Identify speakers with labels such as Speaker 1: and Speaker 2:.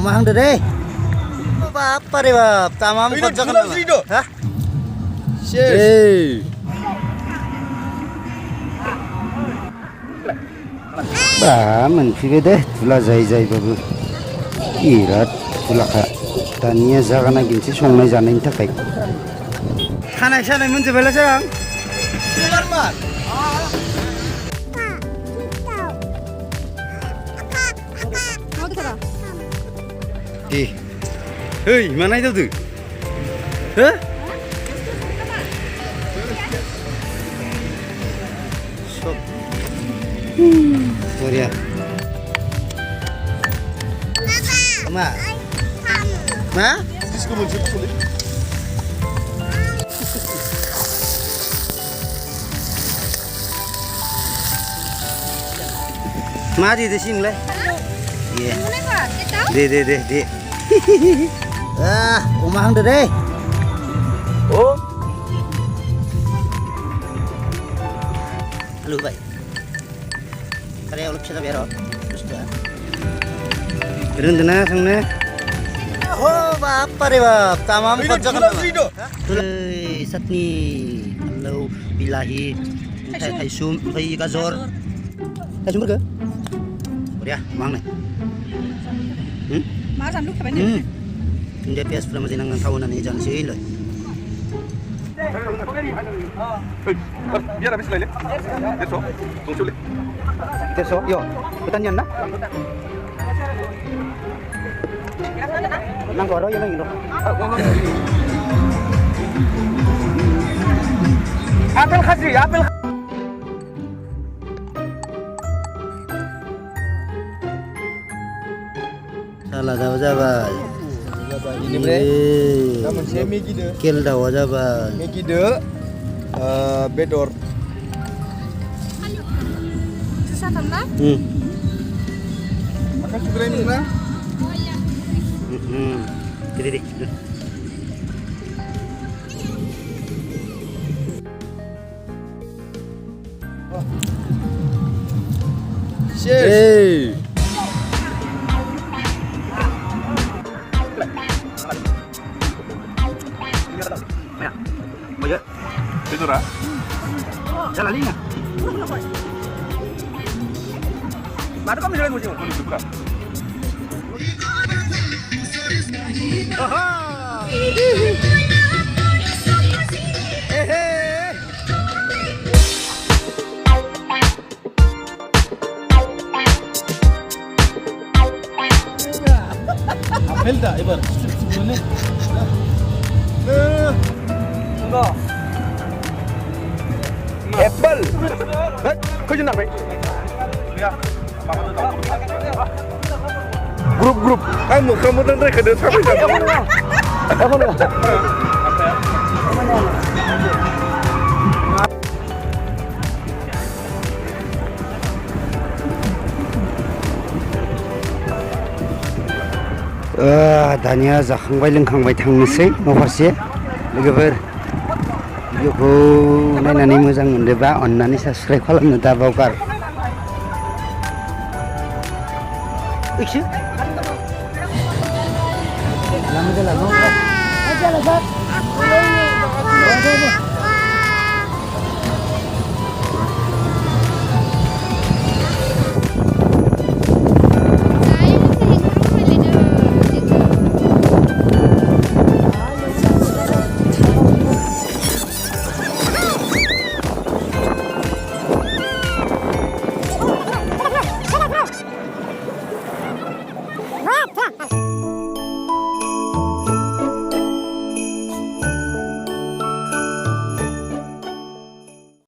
Speaker 1: umahang deh. Apa रे बाप तामाम खर्च करना हां शेष बा मोनफैबाय दे तुला जाय बाबु बिराद तुलाखा दानिया जागा नागिनसै संनाय जानायनि थाखाय खानाय सानाय मोनजोबबायलासो आं Hei, mana itu tuh? Hah? Stop. Sorry ya. Ma. Ma? Ma di sini lah. Iya. De. Umahang deh. Oh. Halo, Pak. Karya uluk siapa biar sudah. Berhenti sana. Oh, apa रे बाप तमाम खर्च करना सतनी हलो बिलाहि थाइसुम ओमफ्राय गाजर berke ya mang nih
Speaker 2: ma jangan lupa banyak
Speaker 1: dia pias pernah masih nanggang tahunan ini jangan sih loh
Speaker 3: biar habis lele eso tunggu
Speaker 1: teso yo pertanyaan nak nang goro yo nang ino apel kasih apel salah daw jabai
Speaker 3: ini bre namun saya megi de
Speaker 1: kill daw jabai
Speaker 3: megi de bedor
Speaker 2: susah tambah
Speaker 3: makan sugar ini na
Speaker 1: jadi
Speaker 3: Cheers.
Speaker 1: Oye,
Speaker 3: Bedor ah?
Speaker 1: ya la línea.
Speaker 3: Baru kami jalan musim, boleh buka. Apel dah, ibar. Boleh. Enggak. Apple. Kau jenap eh? Grup. Kamu dan mereka dah sampai sana. Apa dah?
Speaker 1: दानिया जाखांबाय लोंखांबाय थांनोसै न'फारसे लोगोफोर भिडिअखौ नायनानै मोजां मोनदोंबा अन्नानै साबस्क्राइब खालामनो दाबावगार इक्सु लामा जाला